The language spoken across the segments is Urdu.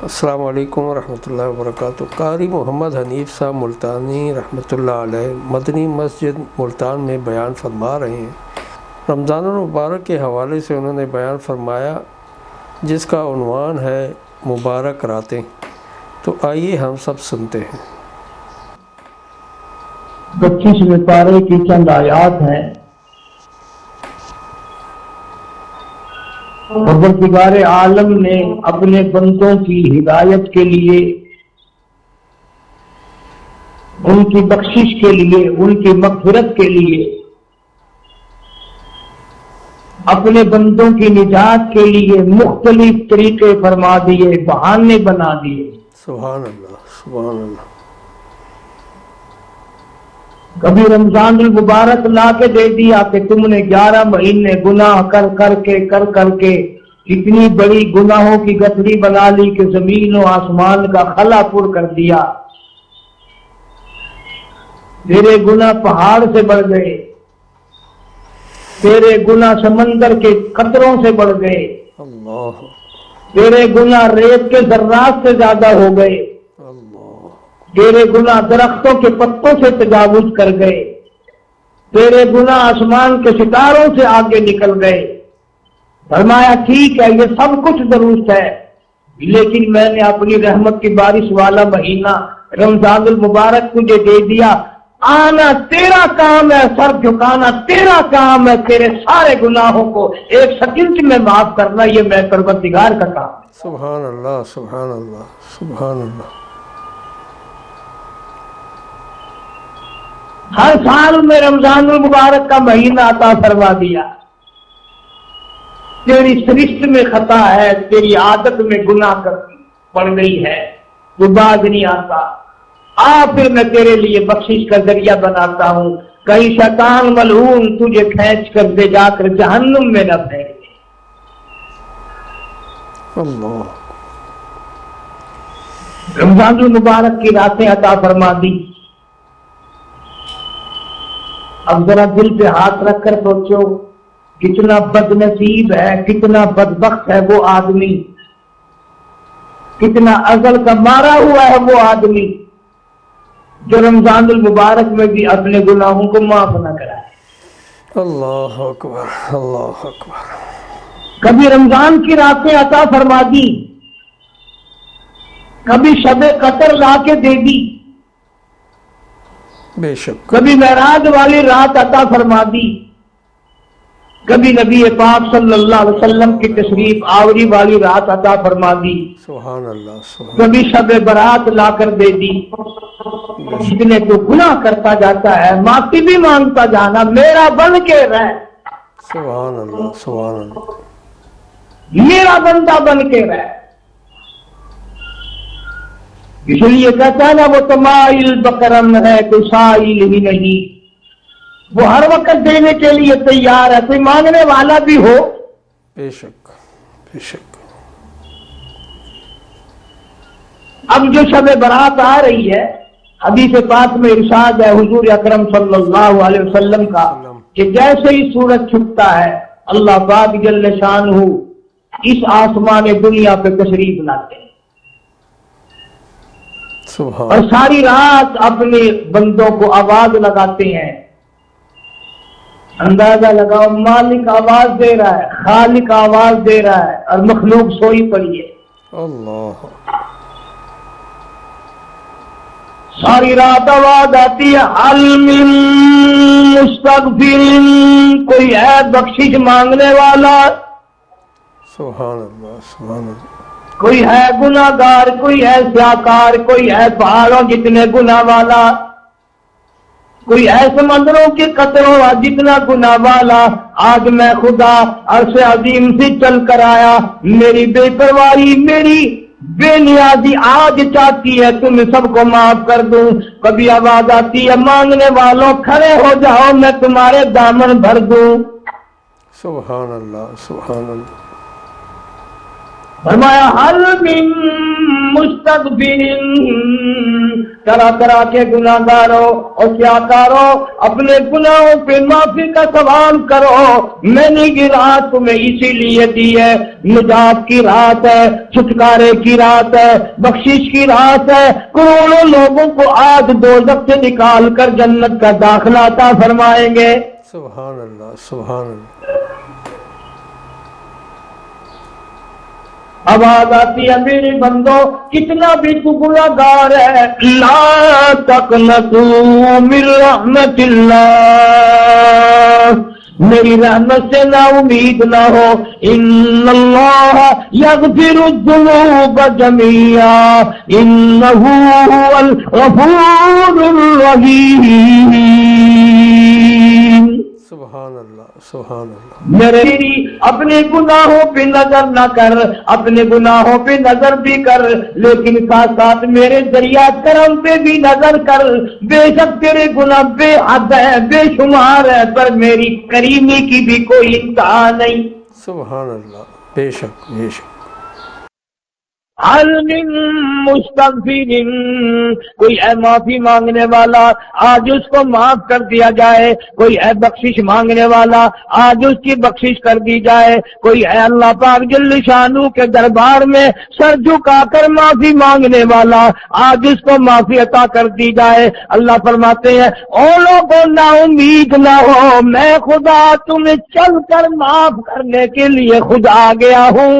السلام علیکم ورحمۃ اللہ وبرکاتہ۔ قاری محمد حنیف صاحب ملتانی رحمۃ اللہ علیہ مدنی مسجد ملتان میں بیان فرما رہے ہیں۔ رمضان المبارک کے حوالے سے انہوں نے بیان فرمایا جس کا عنوان ہے مبارک راتیں، تو آئیے ہم سب سنتے ہیں۔ 25ویں پارے کی چند آیات ہیں۔ پروردگار عالم نے اپنے بندوں کی ہدایت کے لیے، ان کی بخشش کے لیے، ان کی مغفرت کے لیے، اپنے بندوں کی نجات کے لیے مختلف طریقے فرما دیے، بہانے بنا دیے۔ سبحان اللہ، سبحان اللہ۔ کبھی رمضان المبارک لا کے دے دیا کہ تم نے 11 مہینے گناہ کر کر کے اتنی بڑی گناہوں کی گٹھڑی بنا لی کہ زمین و آسمان کا خلا پر کر دیا۔ تیرے گناہ پہاڑ سے بڑھ گئے، تیرے گناہ سمندر کے قطروں سے بڑھ گئے، اللہ، تیرے گناہ ریت کے ذرات سے زیادہ ہو گئے، تیرے گناہ درختوں کے پتوں سے تجاوز کر گئے، تیرے گناہ آسمان کے ستاروں سے آگے نکل گئے۔ فرمایا ٹھیک ہے، یہ سب کچھ درست ہے، لیکن میں نے اپنی رحمت کی بارش والا مہینہ رمضان المبارک تجھے دے دیا۔ آنا تیرا کام ہے، سر جھکانا تیرا کام ہے، تیرے سارے گناہوں کو ایک سیکنڈ میں معاف کرنا یہ میں پروردگار کا کام ہے۔ سبحان اللہ، سبحان اللہ، سبحان اللہ۔ ہر سال میں رمضان المبارک کا مہینہ عطا فرما دیا۔ تیری سرشت میں خطا ہے، تیری عادت میں گناہ پڑ گئی ہے، تو باز نہیں آتا، پھر میں تیرے لیے بخشش کا ذریعہ بناتا ہوں، کہیں شیطان ملعون تجھے کھینچ کر دے جا کر جہنم میں نہ پھینک دے۔ اللہ، رمضان المبارک کی راتیں عطا فرما دی۔ اب ذرا دل پہ ہاتھ رکھ کر سوچو، کتنا بد نصیب ہے، کتنا بدبخت ہے وہ آدمی، کتنا ازل کا مارا ہوا ہے وہ آدمی جو رمضان المبارک میں بھی اپنے گناہوں کو معاف نہ کرائے۔ اللہ اکبر، اللہ اکبر۔ کبھی رمضان کی راتیں عطا فرما دی، کبھی شب قدر لا کے دے دی، بے شک، کبھی معراج والی رات عطا فرما دی، کبھی نبی پاک صلی اللہ علیہ وسلم کی تشریف آوری والی رات عطا فرما دی، سبحان اللہ، سبحان کبھی شب برات لا کر دے دی۔ جتنے تو گناہ کرتا جاتا ہے معافی بھی مانگتا جانا، میرا بن کے رہ، سبحان اللہ، سبحان اللہ۔ میرا بندہ بن کے رہ۔ اس لیے کہتا ہے نا وہ تمائل بکرم ہے، کوئی سائل ہی نہیں، وہ ہر وقت دینے کے لیے تیار ہے، کوئی مانگنے والا بھی ہو۔ بے شک، بے شک۔ اب جو شب برات آ رہی ہے، حدیث پاک میں ارشاد ہے حضور اکرم صلی اللہ علیہ وسلم کا کہ جیسے ہی سورج چھپتا ہے اللہ پاک جل شانہ اس آسمان دنیا پہ تشریف لاتے ہیں سبحان، اور ساری رات اپنے بندوں کو آواز لگاتے ہیں۔ اندازہ لگاؤ، مالک آواز دے رہا ہے، خالق آواز دے رہا ہے، اور مخلوق سوئی پڑی ہے۔ اللہ، ساری رات آواز آتی ہے، حل من مستغفر، کوئی ہے بخشش مانگنے والا، سبحان اللہ، سبحان اللہ۔ کوئی ہے گناہگار، کوئی ہے سیاکار، کوئی ہے پہاڑوں جتنے گناہ والا، کوئی ہے سمندروں کے قطروں جتنا گناہ والا۔ آج میں خدا عرش عظیم سے چل کر آیا، میری بے پرواہی، میری بے نیازی آج چاہتی ہے تم سب کو معاف کر دوں۔ کبھی آواز آتی ہے مانگنے والوں کھڑے ہو جاؤ، میں تمہارے دامن بھر دوں۔ سبحان اللہ، سبحان اللہ۔ فرمایا حل من طرح طرح کے گناہگاروں اور سیاکاروں اپنے گناہوں پہ معافی کا سوال کرو. میں نے یہ رات تمہیں اسی لیے دی ہے، نجات کی رات ہے، چھٹکارے کی رات ہے، بخشش کی رات ہے. کروڑوں لوگوں کو آج دوزخ سے نکال کر جنت کا داخلہ عطا فرمائیں گے. سبحان اللہ سبحان اللہ. آواز آتی ہے میرے بندو کتنا بھی تو گناہگار ہے، لا تقنطوا من رحمت اللہ، میری رحمت سے نا امید نہ ہو. ان اللہ یغفر الذنوب جميعا انہ هو الغفور الرحیم. سبحان اللہ سبحان اللہ. میرے اپنے گناہوں پہ نظر نہ کر، اپنے گناہوں پہ نظر بھی کر، لیکن ساتھ ساتھ میرے دریا کرم پہ بھی نظر کر. بے شک تیرے گناہ بے حد ہے، بے شمار ہے، پر میری کریمی کی بھی کوئی انتہا نہیں. سبحان اللہ. بے شک بے شک. حل من مستغفر، کوئی ہے معافی مانگنے والا آج اس کو معاف کر دیا جائے. کوئی ہے بخشش مانگنے والا آج اس کی بخشش کر دی جائے. کوئی ہے اللہ پاک جل شانو کے دربار میں سر جھکا کر معافی مانگنے والا آج اس کو معافی عطا کر دی جائے. اللہ فرماتے ہیں او لوگوں نا امید نہ ہو، میں خدا تمہیں چل کر معاف کرنے کے لیے خود آ گیا ہوں.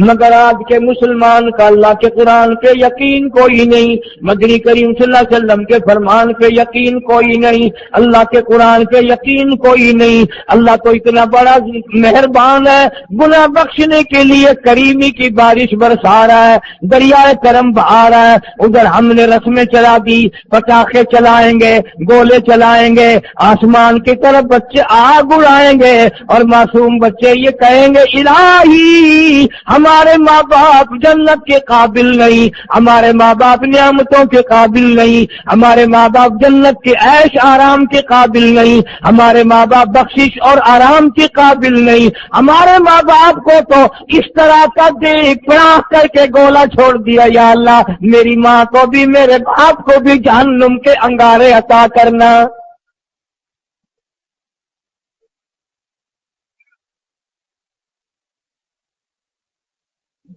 مگر آج کے مسلمان کا اللہ کے قرآن پہ یقین کوئی نہیں، مدنی کریم صلی اللہ علیہ وسلم کے فرمان پہ یقین کوئی نہیں، اللہ کے قرآن پہ یقین کوئی نہیں. اللہ تو اتنا بڑا مہربان ہے، گناہ بخشنے کے لیے کریمی کی بارش برسا رہا ہے، دریائے کرم بہا رہا ہے. ادھر ہم نے رسمیں چلا دی، پٹاخے چلائیں گے، گولے چلائیں گے، آسمان کی طرف بچے آگ اڑائیں گے اور معصوم بچے یہ کہیں گے الہی ہمارے ماں باپ جنت کے قابل نہیں، ہمارے ماں باپ نعمتوں کے قابل نہیں، ہمارے ماں باپ جنت کے عیش آرام کے قابل نہیں، ہمارے ماں باپ بخشش اور آرام کے قابل نہیں. ہمارے ماں باپ کو تو اس طرح کا دیکھ پڑاخ کر کے گولا چھوڑ دیا. یا اللہ میری ماں کو بھی میرے باپ کو بھی جہنم کے انگارے عطا کرنا.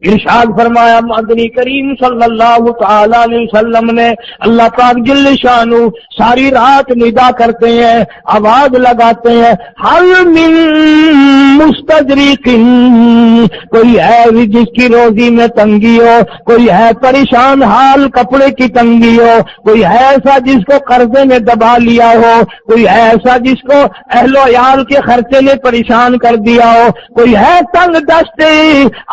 ارشاد فرمایا مدنی کریم صلی اللہ تعالی علیہ وسلم نے، اللہ پاک جل شانو ساری رات ندا کرتے ہیں، آواز لگاتے ہیں حل من مستدرک، کوئی ہے جس کی روزی میں تنگی ہو، کوئی ہے پریشان حال کپڑے کی تنگی ہو، کوئی ہے ایسا جس کو قرضے میں دبا لیا ہو، کوئی ہے ایسا جس کو اہل و عیال کے خرچے نے پریشان کر دیا ہو، کوئی ہے تنگ دستے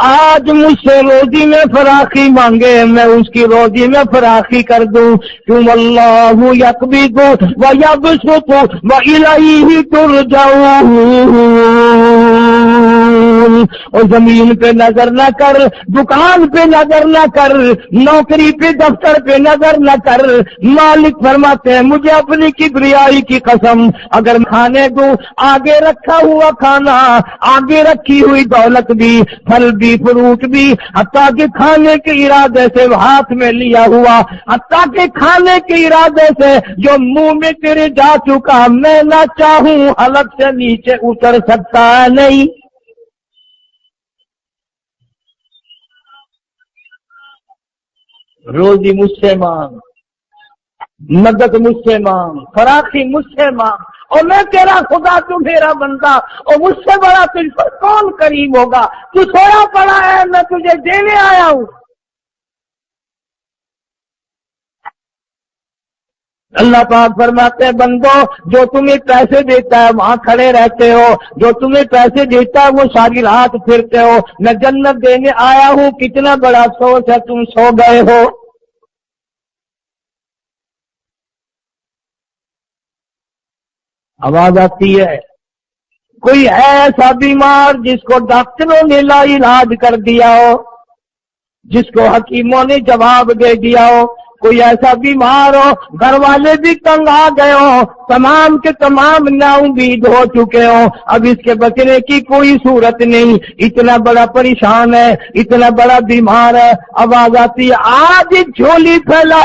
آج مجھ سے روزی میں فراخی مانگے میں اس کی روزی میں فراخی کر دوں. کیوں اللہ یقبض و یبسط و الیہ ترجعون. اور زمین پہ نظر نہ کر، دکان پہ نظر نہ کر، نوکری پہ دفتر پہ نظر نہ کر. مالک فرماتے ہیں مجھے اپنی کبریائی کی قسم اگر کھانے دوں آگے رکھا ہوا کھانا، آگے رکھی ہوئی دولت بھی، پھل بھی، فروٹ بھی، حتیٰ کہ کھانے کے ارادے سے ہاتھ میں لیا ہوا، حتیٰ کہ کھانے کے ارادے سے جو منہ میں تیرے جا چکا، میں نہ چاہوں حلق سے نیچے اتر سکتا نہیں. روزی مجھ سے مانگ، مدد مجھ سے مانگ، فراخی مجھ سے مانگ، اور میں تیرا خدا تو میرا بندہ، اور مجھ سے بڑا تجھ پر کون قریب ہوگا؟ تو سویا پڑا ہے، میں تجھے دینے آیا ہوں. اللہ پاک فرماتے ہیں بندو جو تمہیں پیسے دیتا ہے وہاں کھڑے رہتے ہو، جو تمہیں پیسے دیتا ہے وہ ساری رات پھرتے ہو. میں جنت دینے آیا ہوں، کتنا بڑا افسوس ہے تم سو گئے ہو. آواز آتی ہے کوئی ہے ایسا بیمار جس کو ڈاکٹروں نے لا علاج کر دیا ہو، جس کو حکیموں نے جواب دے دیا ہو کوئی ایسا بیمار ہو، گھر والے بھی تنگ آ گئے ہو، تمام کے تمام نا امید ہو چکے ہو، اب اس کے بچنے کی کوئی صورت نہیں، اتنا بڑا پریشان ہے، اتنا بڑا بیمار ہے، آواز آتی ہے آج جھولی پھیلا،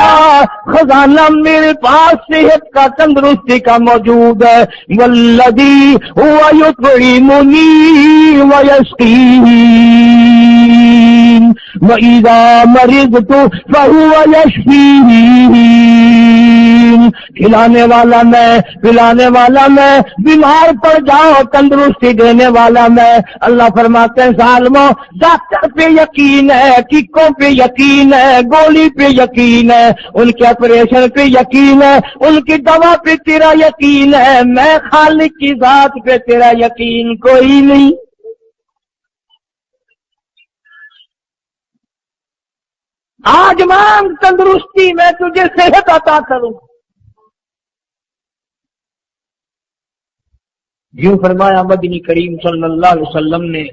خزانہ میرے پاس صحت کا تندرستی کا موجود ہے، والذی ہوا یطعمنی ویسقین وَإِذَا مَرِضْتُ فَهُوَ يَشْفِينِ، کھلانے والا میں، پلانے والا میں، بیمار پڑ جاؤ تندرستی دینے والا میں۔ اللہ فرماتے ہیں ظالموں، ڈاکٹر پہ یقین ہے، ٹیکوں پہ یقین ہے، گولی پہ یقین ہے، ان کے آپریشن پہ یقین ہے، ان کی دوا پہ تیرا یقین ہے، میں خالق کی ذات پہ تیرا یقین کوئی نہیں۔ آج مانگ تندرستی، میں تجھے صحت عطا کروں۔ یوں فرمایا مدنی کریم صلی اللہ علیہ وسلم نے۔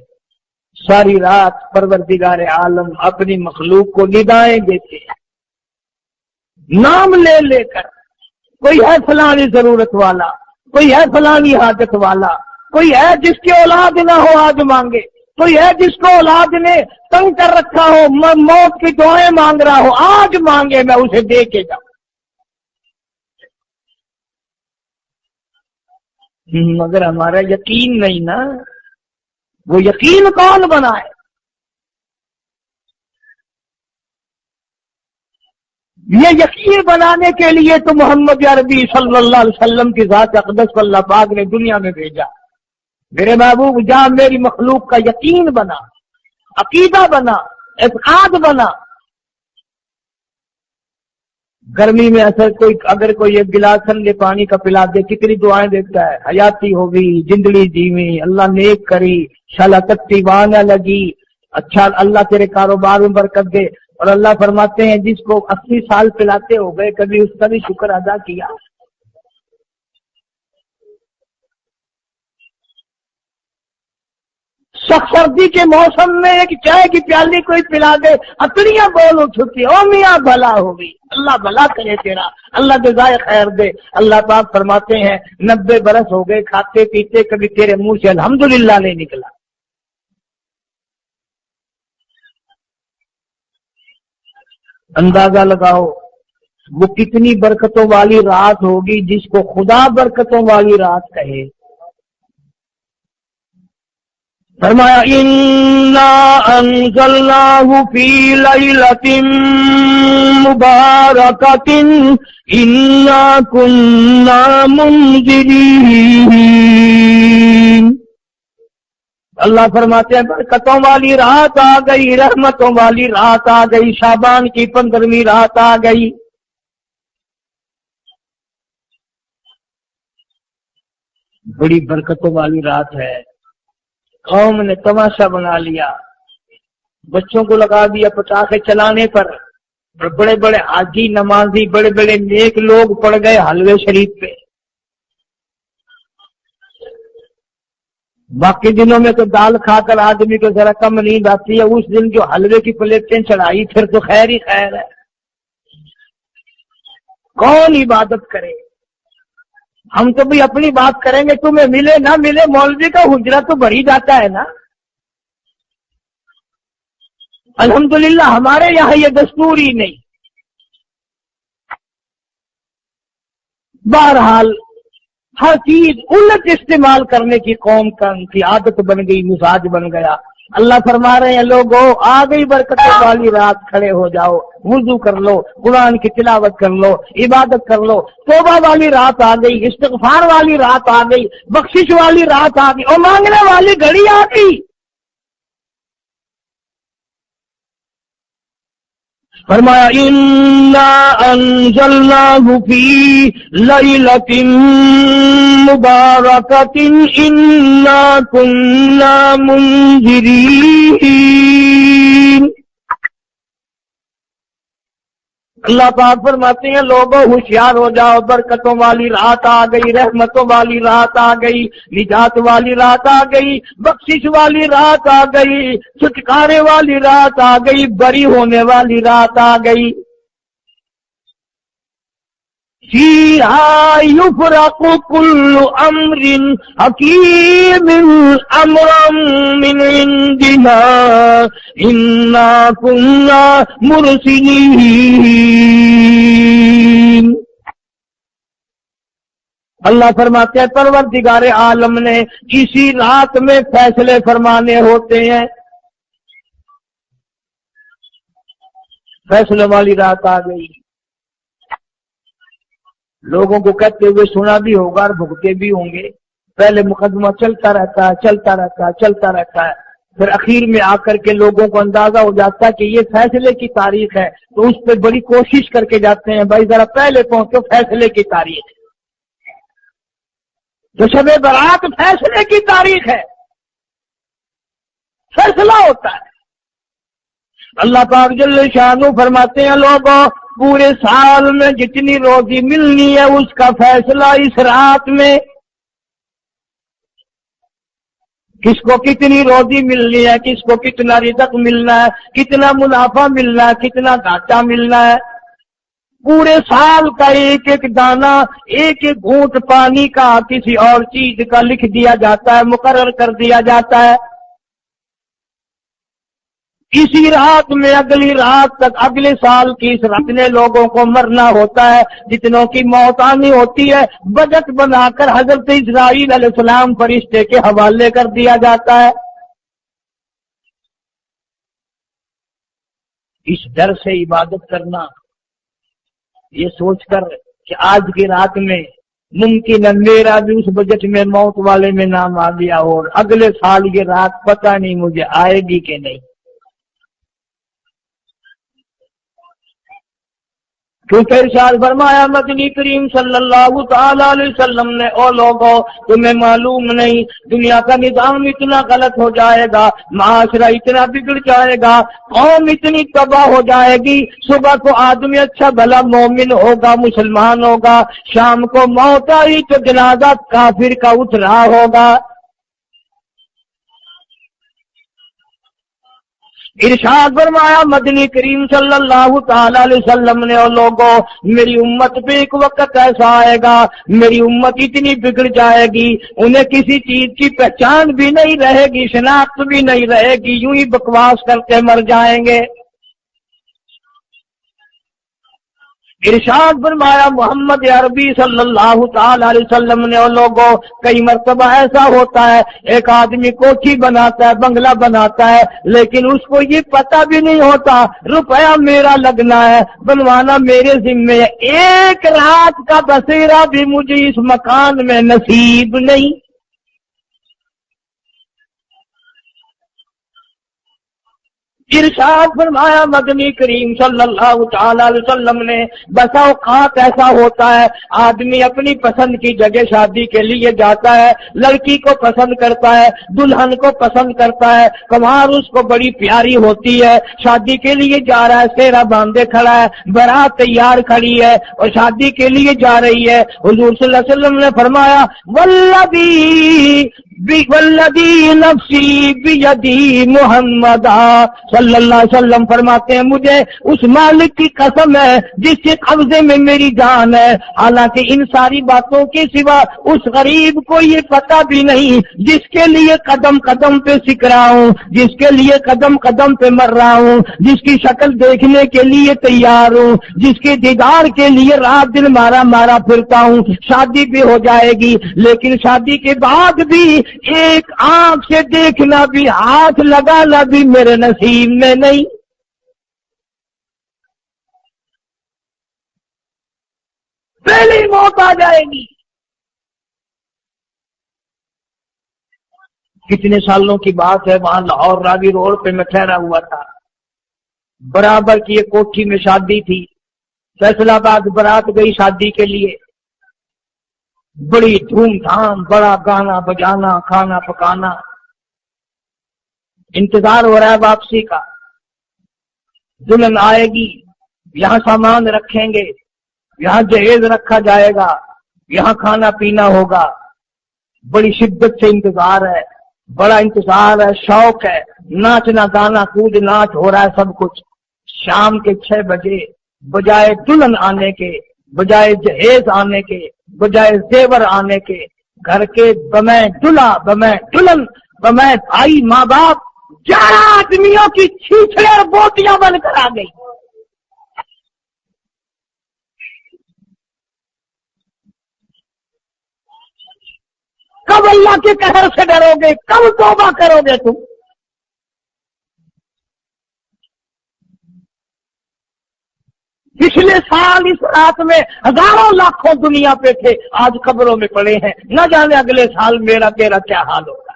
ساری رات پروردگار عالم اپنی مخلوق کو ندائیں دیتے ہیں، نام لے لے کر، کوئی ہے فلانی ضرورت والا، کوئی ہے فلانی حاجت والا، کوئی ہے جس کی اولاد نہ ہو آج مانگے، کوئی ہے جس کو اولاد نے تنگ کر رکھا ہو، موت کی دعائیں مانگ رہا ہو، آج مانگے میں اسے دے کے جاؤں۔ مگر ہمارا یقین نہیں نا، وہ یقین کون بنائے؟ یہ یقین بنانے کے لیے تو محمد عربی صلی اللہ علیہ وسلم کی ذات اقدس کو اللہ پاک نے دنیا میں بھیجا۔ میرے محبوب جہاں میری مخلوق کا یقین بنا، عقیدہ بنا، اعتقاد بنا۔ گرمی میں اگر کوئی ایک گلاس ٹھنڈے پانی کا پلا دے کتنی دعائیں دیتا ہے، حیاتی ہوگی، جندڑی جیویں، اللہ نیک کری، شالا تکتی وانا لگی، اچھا اللہ تیرے کاروبار میں برکت دے۔ اور اللہ فرماتے ہیں جس کو 80 سال پلاتے ہو گئے کبھی اس کا بھی شکر ادا کیا؟ سردی کے موسم میں ایک چائے کی پیالی کوئی پلا دے، اتڑیاں بول اٹھتی، او میاں بھلا ہوگی، اللہ بھلا کرے تیرا، اللہ جزائے خیر دے۔ اللہ پاک فرماتے ہیں 90 برس ہو گئے کھاتے پیتے کبھی تیرے منہ سے الحمدللہ نہیں نکلا۔ اندازہ لگاؤ وہ کتنی برکتوں والی رات ہوگی جس کو خدا برکتوں والی رات کہے۔ فرمایا اِنَّا أَنزَلْنَاهُ فِي لَيْلَةٍ مُبَارَكَةٍ إِنَّا كُنَّا مُنذِرِينَ۔ اللہ فرماتے ہیں برکتوں والی رات آ گئی، رحمتوں والی رات آ گئی، شعبان کی 15ویں رات آ گئی۔ بڑی برکتوں والی رات ہے۔ قوم نے تماشا بنا لیا، بچوں کو لگا دیا پٹاخے چلانے پر، بڑے بڑے حاجی نمازی بڑے بڑے نیک لوگ پڑ گئے حلوے شریف پہ۔ باقی دنوں میں تو دال کھا کر آدمی کو ذرا کم نیند آتی ہے، اس دن جو حلوے کی پلیٹیں چڑھائی پھر تو خیر ہی خیر ہے۔ کون عبادت کرے؟ ہم تو بھی اپنی بات کریں گے، تمہیں ملے نہ ملے مولوی کا حجرہ تو بڑھ ہی جاتا ہے نا۔ الحمدللہ ہمارے یہاں یہ دستور ہی نہیں۔ بہرحال ہر چیز الٹ استعمال کرنے کی قوم کی عادت بن گئی، مزاج بن گیا۔ اللہ فرما رہے ہیں لوگوں آ گئی برکتوں والی رات، کھڑے ہو جاؤ، وضو کر لو، قرآن کی تلاوت کر لو، عبادت کر لو، توبہ والی رات آ گئی، استغفار والی رات آ گئی، بخشش والی رات آ گئی، اور مانگنے والی گھڑی آ گئی۔ فرمایا اِنَّا أَنزَلْنَاهُ فِي لَيْلَةٍ مُبَارَكَةٍ إِنَّا كُنَّا مُنذِرِينَ۔ اللہ پاک فرماتے ہیں لوگوں ہوشیار ہو جاؤ، برکتوں والی رات آ گئی، رحمتوں والی رات آ گئی، نجات والی رات آ گئی، بخشش والی رات آ گئی، چھٹکارے والی رات آ گئی، بری ہونے والی رات آ گئی۔ فیہا یفرق کل امر حکیم امرا من عندنا انا کنا مرسلین۔ اللہ فرماتے ہیں پروردگار عالم نے اسی رات میں فیصلے فرمانے ہوتے ہیں۔ فیصلے والی رات آ گئی، لوگوں کو کہتے ہوئے سنا بھی ہوگا اور بھگتے بھی ہوں گے۔ پہلے مقدمہ چلتا رہتا ہے، چلتا رہتا ہے، چلتا رہتا ہے، پھر اخیر میں آ کر کے لوگوں کو اندازہ ہو جاتا ہے کہ یہ فیصلے کی تاریخ ہے، تو اس پہ بڑی کوشش کر کے جاتے ہیں، بھائی ذرا پہلے پہنچو، فیصلے کی تاریخ ہے۔ تو شب برات فیصلے کی تاریخ ہے، فیصلہ ہوتا ہے۔ اللہ پاک جل شانہ فرماتے ہیں لوگوں پورے سال میں جتنی روزی ملنی ہے اس کا فیصلہ اس رات میں، کس کو کتنی روزی ملنی ہے، کس کو کتنا رزق ملنا ہے، کتنا منافع ملنا ہے، کتنا گھاٹا ملنا ہے۔ پورے سال کا ایک ایک دانہ، ایک ایک گھونٹ پانی کا، کسی اور چیز کا لکھ دیا جاتا ہے، مقرر کر دیا جاتا ہے۔ اسی رات میں اگلی رات تک، اگلے سال کی اس رات میں لوگوں کو مرنا ہوتا ہے، جتنوں کی موت آنی ہوتی ہے بجٹ بنا کر حضرت اسرائیل علیہ السلام فرشتے کے حوالے کر دیا جاتا ہے۔ اس ڈر سے عبادت کرنا، یہ سوچ کر کہ آج کی رات میں ممکن ہے میرا بھی اس بجٹ میں موت والے میں نام آ گیا ہو، اور اگلے سال یہ رات پتہ نہیں مجھے آئے گی کہ نہیں۔ کیونکہ ارشاد فرمایا مدنی کریم صلی اللہ تعالی علیہ وسلم نے، او لوگوں تمہیں معلوم نہیں دنیا کا نظام اتنا غلط ہو جائے گا، معاشرہ اتنا بگڑ جائے گا، قوم اتنی تباہ ہو جائے گی، صبح کو آدمی اچھا بھلا مومن ہوگا، مسلمان ہوگا، شام کو موت آئی تو جنازہ کافر کا اٹھ رہا ہوگا۔ ارشاد فرمایا مدنی کریم صلی اللہ تعالی علیہ وسلم نے، اور لوگوں میری امت پہ ایک وقت ایسا آئے گا، میری امت اتنی بگڑ جائے گی، انہیں کسی چیز کی پہچان بھی نہیں رہے گی، شناخت بھی نہیں رہے گی، یوں ہی بکواس کرتے مر جائیں گے۔ ارشاد فرمایا محمد عربی صلی اللہ تعالی علیہ وسلم نے، اور لوگوں کئی مرتبہ ایسا ہوتا ہے ایک آدمی کوٹھی بناتا ہے، بنگلہ بناتا ہے، لیکن اس کو یہ پتہ بھی نہیں ہوتا روپیہ میرا لگنا ہے، بنوانا میرے ذمے ہے، ایک رات کا بسیرا بھی مجھے اس مکان میں نصیب نہیں۔ ارشاد فرمایا مدنی کریم صلی اللہ تعالی علیہ وسلم نے، بسا اوقات ایسا ہوتا ہے آدمی اپنی پسند کی جگہ شادی کے لیے جاتا ہے، لڑکی کو پسند کرتا ہے، دلہن کو پسند کرتا ہے، کمار اس کو بڑی پیاری ہوتی ہے، شادی کے لیے جا رہا ہے، سہرا باندھے کھڑا ہے، بارات تیار کھڑی ہے اور شادی کے لیے جا رہی ہے۔ حضور صلی اللہ علیہ وسلم نے فرمایا والذی نفسی بیدی محمد صلی اللہ علیہ وسلم فرماتے ہیں مجھے اس مالک کی قسم ہے جس کے قبضے میں میری جان ہے، حالانکہ ان ساری باتوں کے سوا اس غریب کو یہ پتہ بھی نہیں جس کے لیے قدم قدم پہ سیکھ رہا ہوں، جس کے لیے قدم قدم پہ مر رہا ہوں، جس کی شکل دیکھنے کے لیے تیار ہوں، جس کے دیدار کے لیے رات دن مارا مارا پھرتا ہوں۔ شادی بھی ہو جائے گی لیکن شادی کے بعد بھی ایک آنکھ سے دیکھنا بھی، ہاتھ لگانا بھی میرے نصیب میں نہیں۔ پہلی موت آ جائے گی۔ کتنے سالوں کی بات ہے، وہاں لاہور راوی روڈ پہ میں ٹھہرا ہوا تھا، برابر کی ایک کوٹھی میں شادی تھی، فیصلہ آباد برات گئی شادی کے لیے، بڑی دھوم دھام، بڑا گانا بجانا، کھانا پکانا، انتظار ہو رہا ہے واپسی کا، دلہن آئے گی، یہاں سامان رکھیں گے، یہاں جہیز رکھا جائے گا، یہاں کھانا پینا ہوگا، بڑی شدت سے انتظار ہے، بڑا انتظار ہے، شوق ہے، ناچنا گانا کود ناچ ہو رہا ہے سب کچھ۔ شام کے 6 بجے بجائے دلہن آنے کے بجائے جہیز آنے کے، بجائے زیور آنے کے، گھر کے بمیں دلہا، بمیں دلہن، بمیں بھائی، ماں باپ، 11 آدمیوں کی چھیچڑے اور بوٹیاں بن کر آ گئی۔ کب اللہ کے قہر سے ڈرو گے؟ کب توبہ کرو گے تم؟ پچھلے سال اس رات میں ہزاروں لاکھوں دنیا پہ تھے، آج قبروں میں پڑے ہیں، نہ جانے اگلے سال میرا تیرا کیا حال ہوگا۔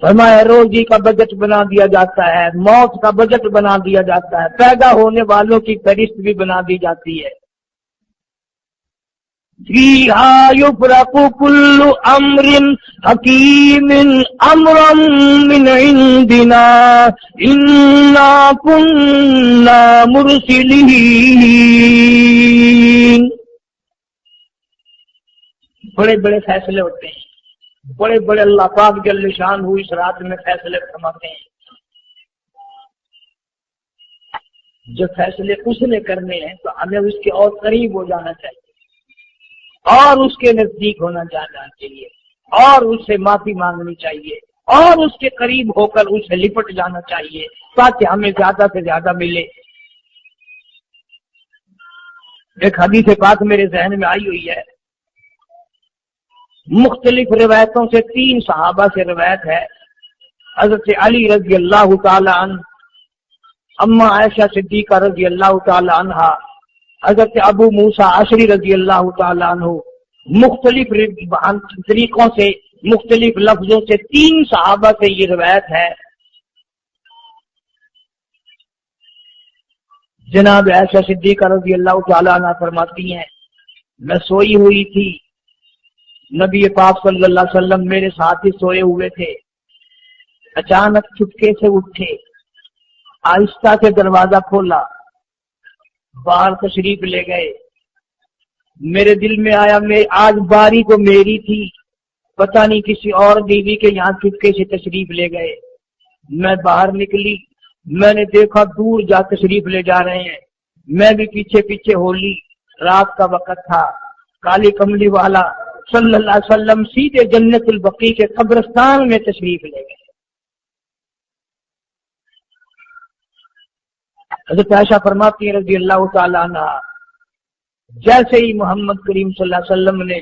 فرمایا روزی کا بجٹ بنا دیا جاتا ہے، موت کا بجٹ بنا دیا جاتا ہے، پیدا ہونے والوں کی فہرست بھی بنا دی جاتی ہے۔ فیہا یفرق کل امر حکیم امرا من عندنا انا کننا مرسلین۔ بڑے بڑے فیصلے ہوتے ہیں، بڑے بڑے اللہ پاک جل شان ہوئی اس رات میں فیصلے فرماتے ہیں۔ جو فیصلے اس نے کرنے ہیں تو ہمیں اس کے اور قریب ہو جانا چاہیے، اور اس کے نزدیک ہونا جانا چاہیے، اور اس سے معافی مانگنی چاہیے، اور اس کے قریب ہو کر اسے لپٹ جانا چاہیے تاکہ ہمیں زیادہ سے زیادہ ملے۔ ایک حدیث پاک میرے ذہن میں آئی ہوئی ہے، مختلف روایتوں سے 3 صحابہ سے روایت ہے، حضرت علی رضی اللہ تعالی عنہ، اما عائشہ صدیقہ رضی اللہ تعالی عنہا، حضرت ابو موسیٰ اشعری رضی اللہ تعالی عنہ، مختلف طریقوں سے، مختلف لفظوں سے 3 صحابہ سے یہ روایت ہے۔ جناب عائشہ صدیقہ رضی اللہ تعالی عنہ فرماتی ہیں، میں سوئی ہوئی تھی، نبی پاک صلی اللہ علیہ وسلم میرے ساتھ ہی سوئے ہوئے تھے، اچانک چپکے سے اٹھے، آہستہ سے دروازہ کھولا، باہر تشریف لے گئے۔ میرے دل میں آیا میں آج باری تو میری تھی، پتہ نہیں کسی اور بیوی کے یہاں چپکے سے تشریف لے گئے۔ میں باہر نکلی، میں نے دیکھا دور جا تشریف لے جا رہے ہیں، میں بھی پیچھے پیچھے ہو لی۔ رات کا وقت تھا، کالی کملی والا صلی اللہ علیہ وسلم سیدھے جنت البقیع کے قبرستان میں تشریف لے گئے۔ حضرت عائشہ فرماتی ہیں رضی اللہ تعالی عنہ، جیسے ہی محمد کریم صلی اللہ علیہ وسلم نے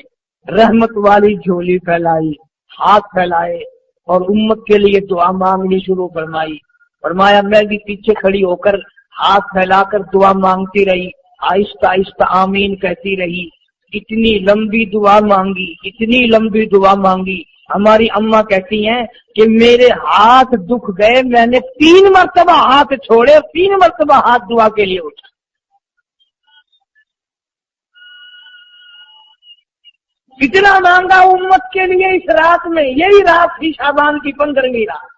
رحمت والی جھولی پھیلائی، ہاتھ پھیلائے اور امت کے لیے دعا مانگنی شروع فرمائی، فرمایا میں بھی پیچھے کھڑی ہو کر ہاتھ پھیلا کر دعا مانگتی رہی، آہستہ آہستہ آمین کہتی رہی۔ اتنی لمبی دعا مانگی، اتنی لمبی دعا مانگی، ہماری اماں کہتی ہیں کہ میرے ہاتھ دکھ گئے، میں نے 3 مرتبہ ہاتھ چھوڑے اور 3 مرتبہ ہاتھ دعا کے لیے اٹھا۔ کتنا مانگا امت کے لیے اس رات میں، یہی رات تھی شعبان کی 15ویں رات۔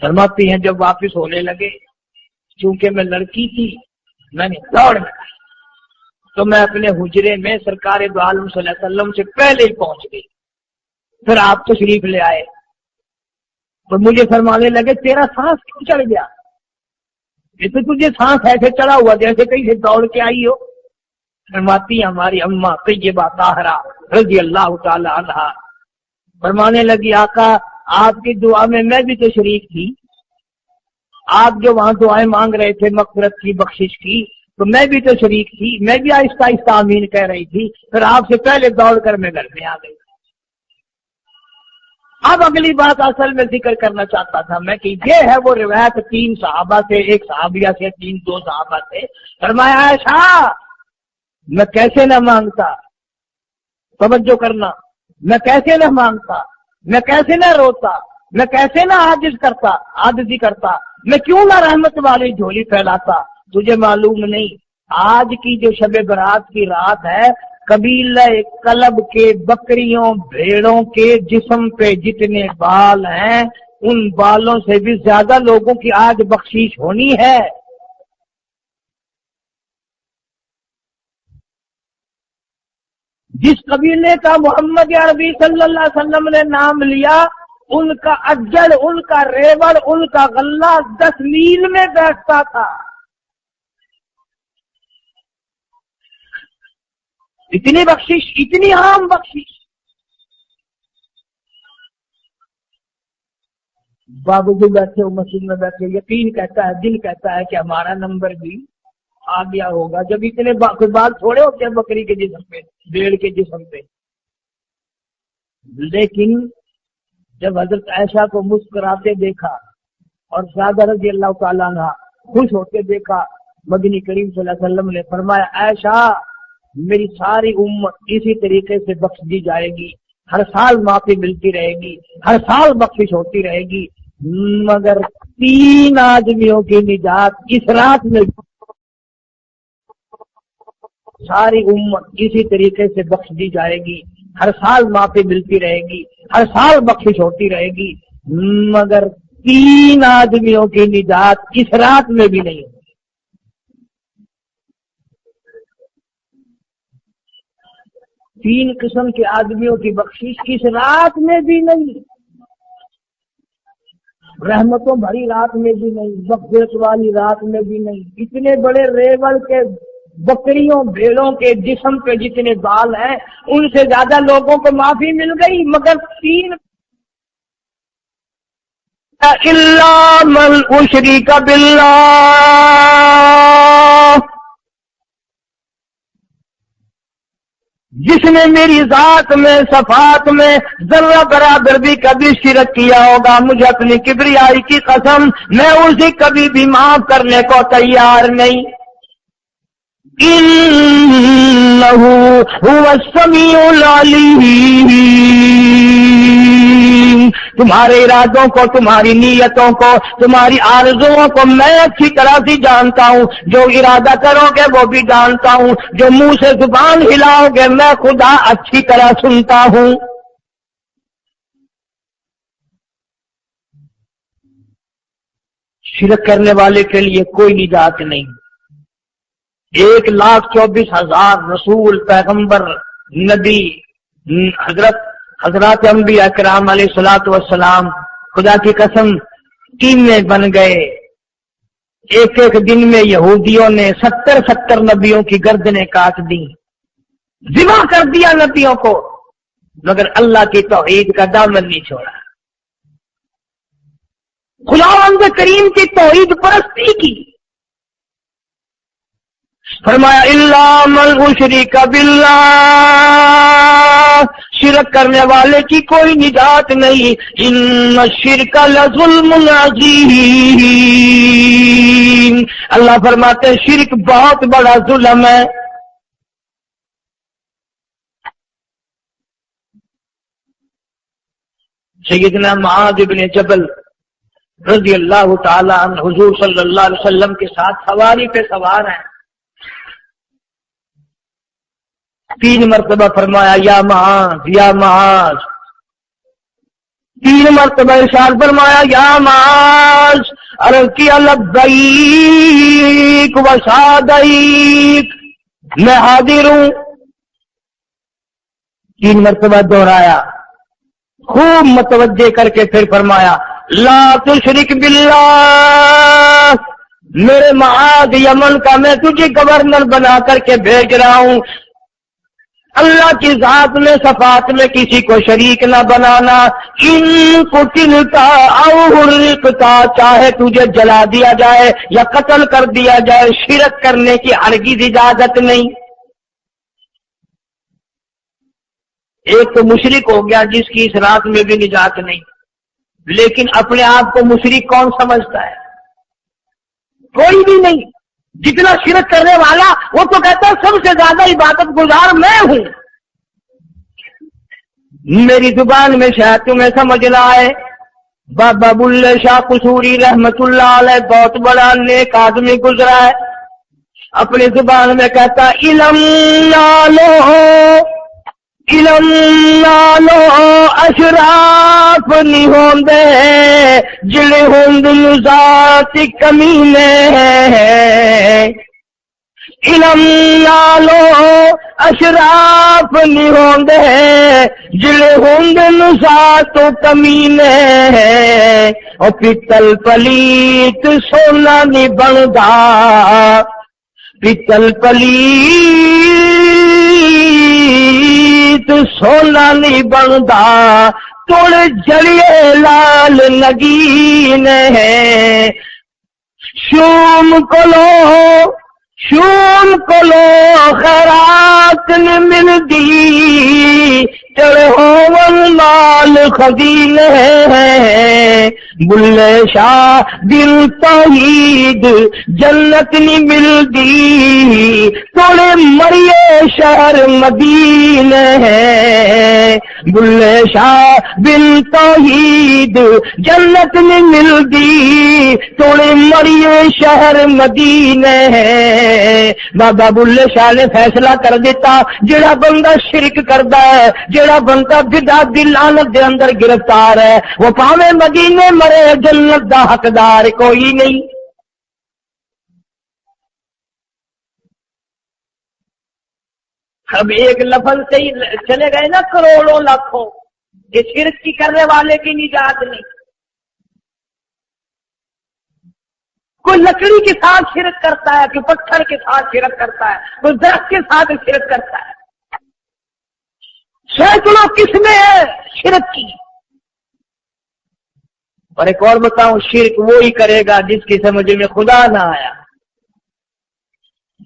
فرماتی ہیں جب واپس ہونے لگے، چونکہ میں لڑکی تھی، میں نے دوڑ لگائی تو میں اپنے حجرے میں سرکار دو عالم صلی اللہ علیہ وسلم سے پہلے ہی پہنچ گئی۔ پھر آپ تشریف لے آئے تو مجھے فرمانے لگے تیرا سانس کیوں چڑھ گیا؟ یہ تو تجھے سانس ایسے چڑھا ہوا جیسے کہیں سے دوڑ کے آئی ہو۔ فرماتی ہماری اماں طیبہ طاہرہ رضی اللہ تعالی عنہا، فرمانے لگی آقا آپ کی دعا میں بھی تو شریک تھی، آپ جو وہاں دعائیں مانگ رہے تھے مغفرت کی، بخشش کی، تو میں بھی تو شریک تھی، میں بھی آہستہ آہستہ آمین کہہ رہی تھی، پھر آپ سے پہلے دوڑ کر میں گھر میں آ گئی۔ اب اگلی بات اصل میں ذکر کرنا چاہتا تھا میں کہ یہ ہے وہ روایت 3 صحابہ سے، ایک صحابیہ سے، 2 صحابہ سے۔ فرمایا عائشہ میں کیسے نہ مانگتا، توجہ کرنا، میں کیسے نہ مانگتا، میں کیسے نہ روتا، میں کیسے نہ عاجزی کرتا، میں کیوں نہ رحمت والی جھولی پھیلاتا۔ تجھے معلوم نہیں آج کی جو شب برات کی رات ہے، قبیلہ کلب کے بکریوں بھیڑوں کے جسم پہ جتنے بال ہیں ان بالوں سے بھی زیادہ لوگوں کی آج بخشش ہونی ہے۔ جس قبیلے کا محمد عربی صلی اللہ علیہ وسلم نے نام لیا ان کا اجڑ، ان کا ریوڑ، ان کا غلہ 10 میل میں بیٹھتا تھا. اتنی بخشش، اتنی عام بخشش. بابو جی بیٹھے ہو مسجد میں بیٹھے، یقین کہتا ہے، دل کہتا ہے کہ ہمارا نمبر بھی آ گیا ہوگا. جب اتنے کوئی بات تھوڑے ہوتے ہیں بکری کے جسم پہ، بھیڑ کے جسم پہ. لیکن جب حضرت عائشہ کو مسکراتے دیکھا اور سعادہ رضی اللہ تعالیٰ عنہ خوش ہوتے دیکھا، مدنی کریم صلی اللہ علیہ وسلم نے فرمایا عائشہ میری ساری امت اسی طریقے سے بخش دی جائے گی، ہر سال معافی ملتی رہے گی، ہر سال بخشش ہوتی رہے گی، مگر 3 آدمیوں کی نجات اس رات میں. ساری امت اسی طریقے سے بخش دی جائے گی، ہر سال معافی ملتی رہے گی، ہر سال بخشش ہوتی رہے گی، مگر 3 آدمیوں کی نجات اس رات میں بھی نہیں. 3 قسم کے آدمیوں کی بخشش اس رات میں بھی نہیں، رحمتوں بھری رات میں بھی نہیں، مغفرت والی رات میں بھی نہیں. اتنے بڑے ریوڑ کے بکریوں بھیڑوں کے جسم پہ جتنے بال ہیں ان سے زیادہ لوگوں کو معافی مل گئی، مگر 3 الا من اشرک باللہ، جس نے میری ذات میں صفات میں ذرہ برابر بھی کبھی شرک کیا ہوگا، مجھے اپنی کبریائی کی قسم میں اسے کبھی بھی معاف کرنے کو تیار نہیں. انہ هو السمیع العلیم، تمہارے ارادوں کو، تمہاری نیتوں کو، تمہاری آرزوؤں کو میں اچھی طرح سے جانتا ہوں. جو ارادہ کرو گے وہ بھی جانتا ہوں، جو منہ سے زبان ہلاؤ گے میں خدا اچھی طرح سنتا ہوں. شرک کرنے والے کے لیے کوئی نجات نہیں. 1,24,000 رسول، پیغمبر، نبی، حضرات انبیاء کرام علیہ الصلوۃ والسلام خدا کی قسم کینے بن گئے. ایک دن میں یہودیوں نے 70 نبیوں کی گردنیں کاٹ دی، ذبح کر دیا نبیوں کو، مگر اللہ کی توحید کا دامن نہیں چھوڑا. خداوند کریم کی توحید پرستی کی. فرمایا الا من اشرک باللہ، شرک کرنے والے کی کوئی نجات نہیں. ان الشرک لظلم عظیم، اللہ فرماتے ہیں شرک بہت بڑا ظلم ہے. سیدنا معاذ بن جبل رضی اللہ تعالی عنہ حضور صلی اللہ علیہ وسلم کے ساتھ سواری پہ سوار ہیں. 3 مرتبہ فرمایا یا معاذ یا معاذ، 3 مرتبہ ارشاد فرمایا یا معاذ، عرض کیا لبیک و سعدیک، میں حاضر ہوں. 3 مرتبہ دہرایا، خوب متوجہ کر کے پھر فرمایا لا تشرک باللہ، میرے معاذ یمن کا میں تجھے گورنر بنا کر کے بھیج رہا ہوں، اللہ کی ذات میں صفات میں کسی کو شریک نہ بنانا. ان قتلتا او حرقتا، چاہے تجھے جلا دیا جائے یا قتل کر دیا جائے، شرک کرنے کی ہرگز اجازت نہیں. ایک تو مشرک ہو گیا جس کی اس رات میں بھی نجات نہیں، لیکن اپنے آپ کو مشرک کون سمجھتا ہے؟ کوئی بھی نہیں. جتنا شرک کرنے والا وہ تو کہتا ہے سب سے زیادہ عبادت گزار میں ہوں. میری زبان میں شاید تمہیں سمجھ نہ آئے، بابا بلے شاہ قصوری رحمت اللہ علیہ بہت بڑا نیک آدمی گزرا ہے. اپنی زبان میں کہتا علم نالو علم نالو اشراف نہیں ہوندے جڑے ہوند ذات کمینے، علم نالو اشراف نہیں ہوندے جڑے ہوندے نسات و کمینے او پتل پلیت سونا نہیں بندا پتل پلیت سونا نہیں بندا توڑ جڑیے لال نگین ہے شوم کلو خیرات نہیں ملدی تیرے ہون لال خزین ہے بلے شاہ دل توحید جنت نہیں ملدی توڑے مریے شہر مدینے ہے بلے شاہ دل توحید جنت نہیں ملدی توڑے مریے شہر مدینے ہے بابا بلے شاہ نے فیصلہ کر دیتا جڑا بندہ شرک کردا ہے جڑا بندہ بدعت دی لعنت دے اندر گرفتار ہے وہ پاویں مدینے مرے جنت دا حقدار کوئی نہیں. اب ایک لفظ سے ہی چلے گئے نا کروڑوں لاکھوں. یہ شرک کی کرنے والے کی نجات نہیں. کوئی لکڑی کے ساتھ شرک کرتا ہے کوئی پتھر کے ساتھ شرک کرتا ہے کوئی درخت کے ساتھ شرک کرتا ہے. سینکڑوں قسمیں ہیں شرک کی. اور ایک اور بتاؤں شرک وہی کرے گا جس کی سمجھ میں خدا نہ آیا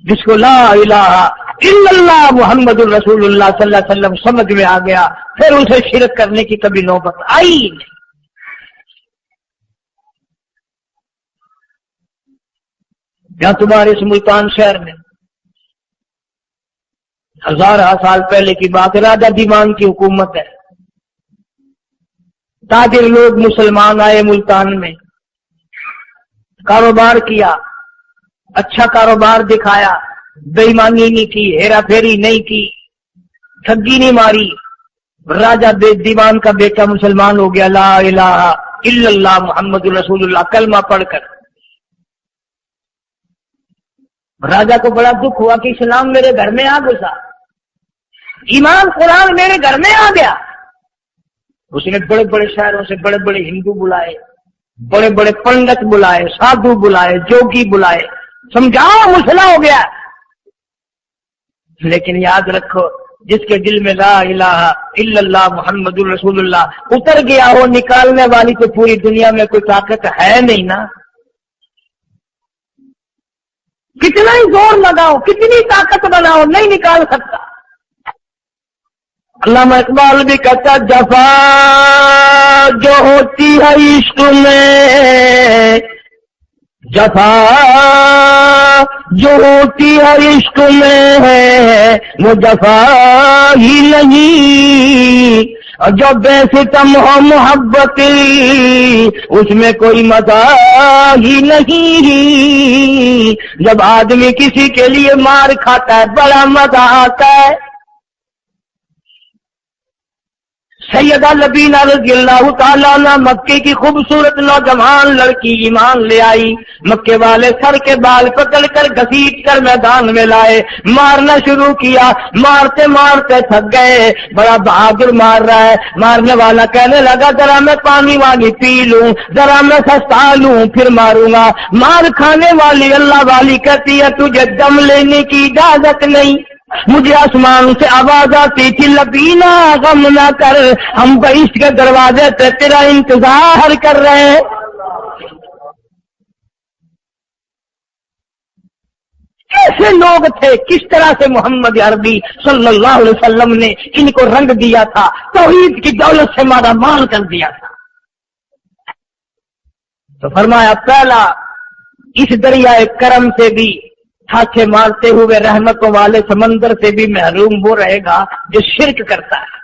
جس کو لا الہ الا اللہ محمد الرسول اللہ صلی اللہ علیہ وسلم سمجھ میں آ گیا پھر اسے شرک کرنے کی کبھی نوبت آئی نہیں. یہاں تمہارے اس ملتان شہر میں ہزارہ سال پہلے کی بات راجہ دیوان کی حکومت ہے. تاجر لوگ مسلمان آئے ملتان میں کاروبار کیا اچھا کاروبار دکھایا بے ایمانی نہیں کی ہیرا پھیری نہیں کی ٹھگی نہیں ماری. راجہ دیوان کا بیٹا مسلمان ہو گیا لا الہ الا اللہ محمد رسول اللہ کلمہ پڑھ کر. راجہ کو بڑا دکھ ہوا کہ اسلام میرے گھر میں آ گھسا ایمان قرآن میرے گھر میں آ گیا. اس نے بڑے بڑے شہروں سے بڑے بڑے ہندو بلائے بڑے بڑے پنڈت بلائے سادھو بلائے جوگی بلائے سمجھاؤ مسئلہ ہو گیا. لیکن یاد رکھو جس کے دل میں لا الہ الا اللہ محمد الرسول اللہ اتر گیا ہو نکالنے والی تو پوری دنیا میں کوئی طاقت ہے نہیں نا. کتنا ہی زور لگاؤ کتنی طاقت بناؤ نہیں نکال سکتا. علامہ اقبال بھی کہتا جفا جو ہوتی ہے عشق میں جفا جو ہوتی ہے عشق میں ہے وہ جفا ہی نہیں اور جو بے ستم ہو محبت اس میں کوئی مزہ ہی نہیں. جب آدمی کسی کے لیے مار کھاتا ہے بڑا مزہ آتا ہے. سیدہ لبینہ رضی اللہ تعالیٰ عنہ مکے کی خوبصورت نوجوان لڑکی ایمان لے آئی. مکے والے سر کے بال پکڑ کر گھسیٹ کر میدان میں لائے مارنا شروع کیا. مارتے مارتے تھک گئے بڑا بہادر مار رہا ہے. مارنے والا کہنے لگا ذرا میں پانی وانی پی لوں ذرا میں سستا لوں پھر ماروں گا. مار کھانے والی اللہ والی کہتی ہے تجھے دم لینے کی اجازت نہیں. مجھے آسمان سے آواز آتی تھی لبینہ غم نہ کر ہم بہشت کے دروازے پہ تیرا انتظار کر رہے ہیں. کیسے لوگ تھے کس طرح سے محمد عربی صلی اللہ علیہ وسلم نے ان کو رنگ دیا تھا توحید کی دولت سے مالا مال کر دیا تھا. تو فرمایا پہلا اس دریائے کرم سے بھی چھاچے مارتے ہوئے رحمتوں والے سمندر سے بھی محروم وہ رہے گا جو شرک کرتا ہے.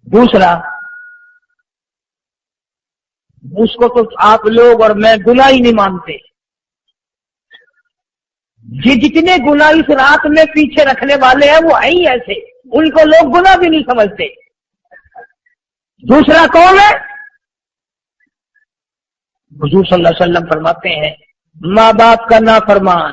دوسرا اس کو تو آپ لوگ اور میں گناہ ہی نہیں مانتے. جتنے گناہ اس رات میں پیچھے رکھنے والے ہیں وہ ہیں ہی ایسے ان کو لوگ گناہ بھی نہیں سمجھتے. دوسرا کون ہے؟ حضور صلی اللہ علیہ وسلم فرماتے ہیں ماں باپ کا نافرمان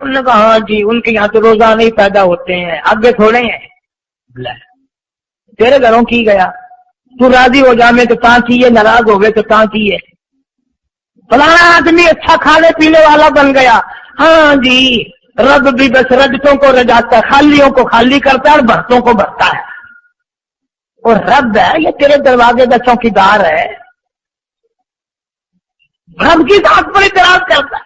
انہوں نے کہا ہاں جی ان کے یہاں تو روزانہ ہی پیدا ہوتے ہیں، آگے تھوڑے ہیں. تیرے گھروں کی گیا، تو راضی ہو جا میں تو تاں کی ہے، ناراض ہو گئے تو تاں کی ہے. فلانا آدمی اچھا کھانے پینے والا بن گیا، ہاں جی رب بھی بس رجتوں کو رجاتا ہے، خالیوں کو خالی کرتا ہے اور بھرتوں کو بھرتا ہے. اور رب ہے یہ تیرے دروازے کا چوکیدار ہے، رب کی ذات پر اعتراض کرتا ہے.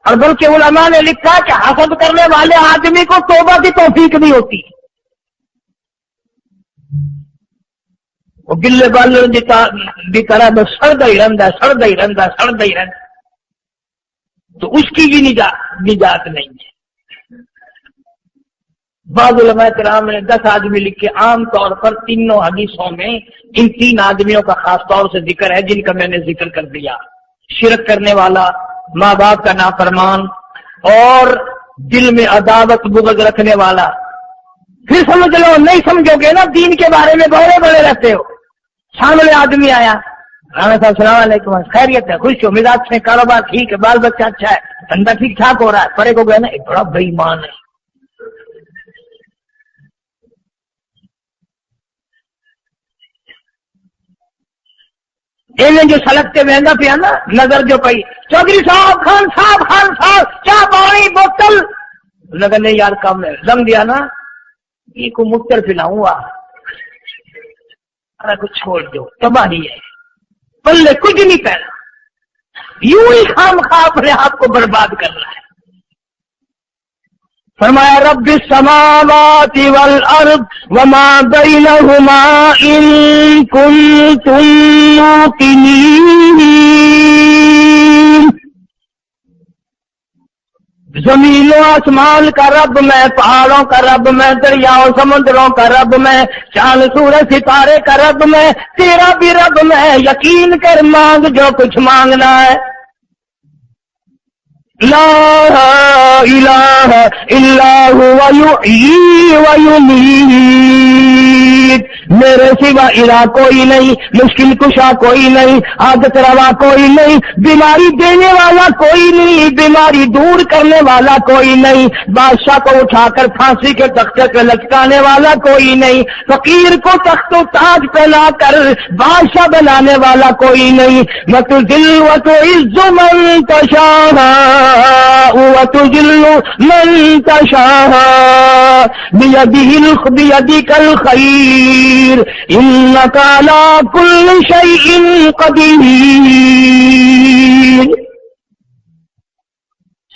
اور بلکہ علماء نے لکھا کہ حسد کرنے والے آدمی کو توبہ کی توفیق نہیں ہوتی. وہ گلے بالوں کی طرح بس سڑتا ہی رہتا، تو اس کی بھی نجات نہیں ہے. بعض علماء کرام نے 10 آدمی لکھے. عام طور پر تینوں حدیثوں میں ان 3 آدمیوں کا خاص طور سے ذکر ہے جن کا میں نے ذکر کر دیا. شرک کرنے والا، ماں باپ کا نافرمان، اور دل میں عداوت بغض رکھنے والا. پھر سمجھ لو نہیں سمجھو گے نا، دین کے بارے میں بڑے رہتے ہو. سامنے آدمی آیا، رانا صاحب السلام علیکم، خیریت ہے، خوش ہو، مزاج سے، کاروبار ٹھیک ہے، بال بچہ اچھا ہے، دھندا ٹھیک ٹھاک ہو رہا ہے. پرے کو گئے نا ایک بڑا بے ایمان ہے. انہیں جو سلگتے مہنگا پیا نا، نظر جو پئی، چودھری صاحب، خان صاحب کیا پانی بوتل، لگا نہیں یار کم ہے، لم دیا نا یہ کو مکتر پلاؤں گا، کچھ چھوڑ دو، تباہی ہے، پلے کچھ نہیں پہنا، یوں ہی خام خواہ اپنے آپ کو برباد کر رہا ہے. فرمایا رب السماوات والارض وما بینہما ان کنتم موقنین. زمین و آسمان کا رب میں، پہاڑوں کا رب میں، دریاؤں سمندروں کا رب میں، چاند سورج ستارے کا رب میں، تیرا بھی رب میں. یقین کر مانگ جو کچھ مانگنا ہے. لا الہ الا هو یحیی و یمیت. میرے سوا الہ کوئی نہیں، مشکل کشا کوئی نہیں، عادت روا کوئی نہیں، بیماری دینے والا کوئی نہیں، بیماری دور کرنے والا کوئی نہیں، بادشاہ کو اٹھا کر پھانسی کے تختے پہ لٹکانے والا کوئی نہیں، فقیر کو تخت و تاج پہنا کر بادشاہ بنانے والا کوئی نہیں. وتذل وتعز من تشاء وتذل من تشاء بيدك الخير إنك على كل شيء قدير.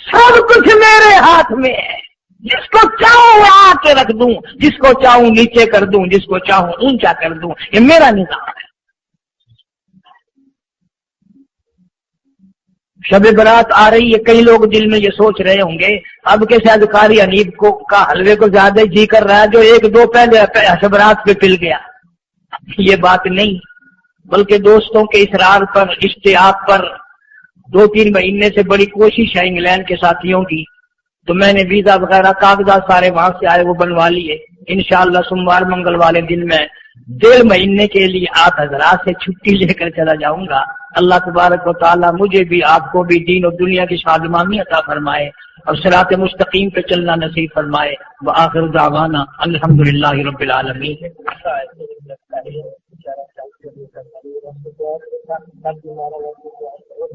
سب کچھ میرے ہاتھ میں ہے، جس کو چاہوں آ کے رکھ دوں، جس کو چاہوں نیچے کر دوں، جس کو چاہوں اونچا کر دوں. یہ میرا نظام ہے. شب برات آ رہی ہے، کئی لوگ دل میں یہ سوچ رہے ہوں گے اب کے شاید قاری حنیف کا حلوے کو زیادہ جی کر رہا ہے جو 1-2 پہلے شب برات پہ پل گیا. یہ بات نہیں، بلکہ دوستوں کے اصرار پر، اشتیاق پر 2-3 مہینے سے بڑی کوشش ہے انگلینڈ کے ساتھیوں کی، تو میں نے ویزا وغیرہ کاغذات سارے وہاں سے آئے وہ بنوا لیے. انشاءاللہ سوموار منگل والے دن میں 1.5 مہینے کے لیے آپ حضرات سے چھٹی لے کر چلا جاؤں گا. اللہ تبارک و تعالی مجھے بھی آپ کو بھی دین اور دنیا کی شادمانی عطا فرمائے اور صراط مستقیم پہ چلنا نصیب فرمائے. وآخر دعوانا الحمدللہ رب العالمین.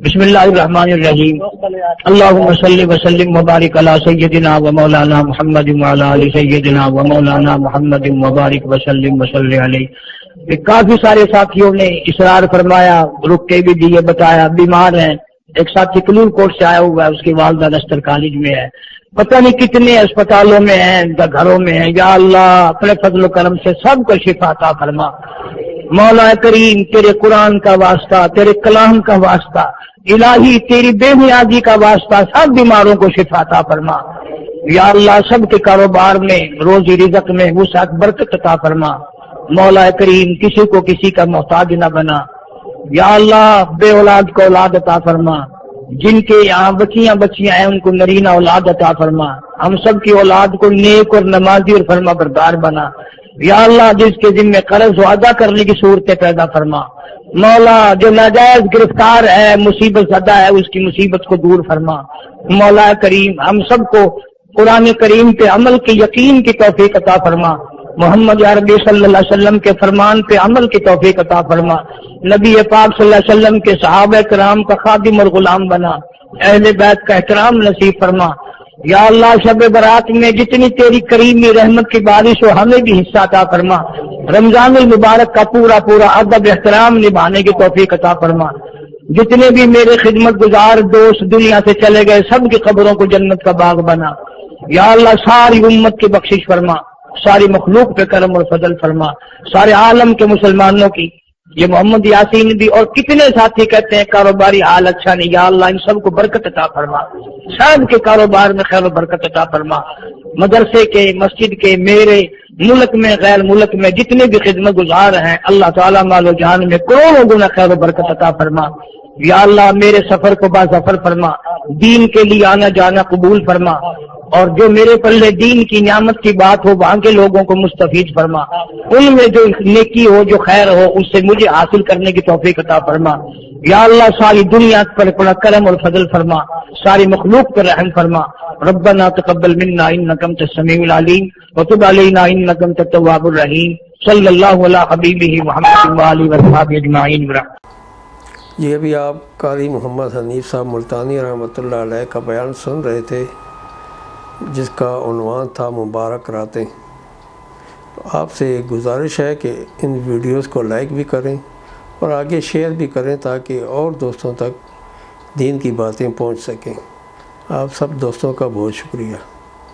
بسم اللہ الرحمن الرحیم. اللہم صلی وسلم وبارک علی سیدنا و مولانا محمد وعلی آل سیدنا و مولانا محمد وبارک وسلم وصلی علیہ. کافی سارے ساتھیوں نے اصرار فرمایا، رک کے بھی دیے، بتایا بیمار ہیں. ایک ساتھی کلور کوٹ سے آیا ہوا ہے، اس کی والدہ نستر کالج میں ہے، پتہ نہیں کتنے اسپتالوں میں ہیں، گھروں میں ہیں. یا اللہ اپنے فضل و کرم سے سب کو شفا عطا فرما. مولا کریم تیرے قرآن کا واسطہ، تیرے کلام کا واسطہ، الہی تیری بے نیازی کا واسطہ سب بیماروں کو شفا عطا فرما. یا اللہ سب کے کاروبار میں، روزی رزق میں وسعت برکت عطا فرما. مولا کریم کسی کو کسی کا محتاج نہ بنا. یا اللہ بے اولاد کو اولاد عطا فرما. جن کے یہاں بچیاں ہیں ان کو نرینہ اولاد عطا فرما. ہم سب کی اولاد کو نیک اور نمازی اور فرما بردار بنا. یا اللہ جس کے ذمے قرض و ادا کرنے کی صورتیں پیدا فرما، مولا جو ناجائز گرفتار ہے مصیبت زدہ ہے اس کی مصیبت کو دور فرما، مولا کریم ہم سب کو قرآن کریم پہ عمل کے یقین کی توفیق عطا فرما، محمد عربی صلی اللہ علیہ وسلم کے فرمان پہ عمل کی توفیق عطا فرما، نبی پاک صلی اللہ علیہ وسلم کے صحابہ کرام کا خادم اور غلام بنا، اہل بیت کا احترام نصیب فرما، یا اللہ شب برات میں جتنی تیری کریمی رحمت کی بارش ہو ہمیں بھی حصہ عطا فرما، رمضان المبارک کا پورا پورا ادب احترام نبھانے کی توفیق عطا فرما، جتنے بھی میرے خدمت گزار دوست دنیا سے چلے گئے سب کی قبروں کو جنت کا باغ بنا، یا اللہ ساری امت کی بخشش فرما، ساری مخلوق پہ کرم اور فضل فرما، سارے عالم کے مسلمانوں کی، یہ محمد یاسین بھی اور کتنے ساتھی کہتے ہیں کاروباری حال اچھا نہیں، یا اللہ ان سب کو برکت عطا فرما، سب کے کاروبار میں خیر و برکت عطا فرما، مدرسے کے مسجد کے میرے ملک میں غیر ملک میں جتنے بھی خدمت گزار ہیں اللہ تعالیٰ مال و جان میں کروڑوں گنا خیر و برکت عطا فرما، یا اللہ میرے سفر کو باظفر فرما، دین کے لیے آنا جانا قبول فرما، اور جو میرے پلے دین کی نعمت کی بات ہو وہاں کے لوگوں کو مستفید فرما، ان میں جو نیکی ہو جو خیر ہو اس سے مجھے حاصل کرنے کی توفیق عطا فرما، یا اللہ ساری دنیا پر بڑا کرم اور فضل فرما، ساری مخلوق پر رحم فرما، ربنا تقبل منا انک انت السمیع العلیم وتب علینا انک انت التواب الرحیم، صلی اللہ علی حبیبہ محمد وآلہ وصحبہ اجمعین۔ یہ ابھی آپ قاری محمد حنیف صاحب ملتانی رحمۃ اللہ علیہ کا بیان سن رہے تھے جس کا عنوان تھا مبارک راتیں۔ آپ سے ایک گزارش ہے کہ ان ویڈیوز کو لائک بھی کریں اور آگے شیئر بھی کریں تاکہ اور دوستوں تک دین کی باتیں پہنچ سکیں۔ آپ سب دوستوں کا بہت شکریہ۔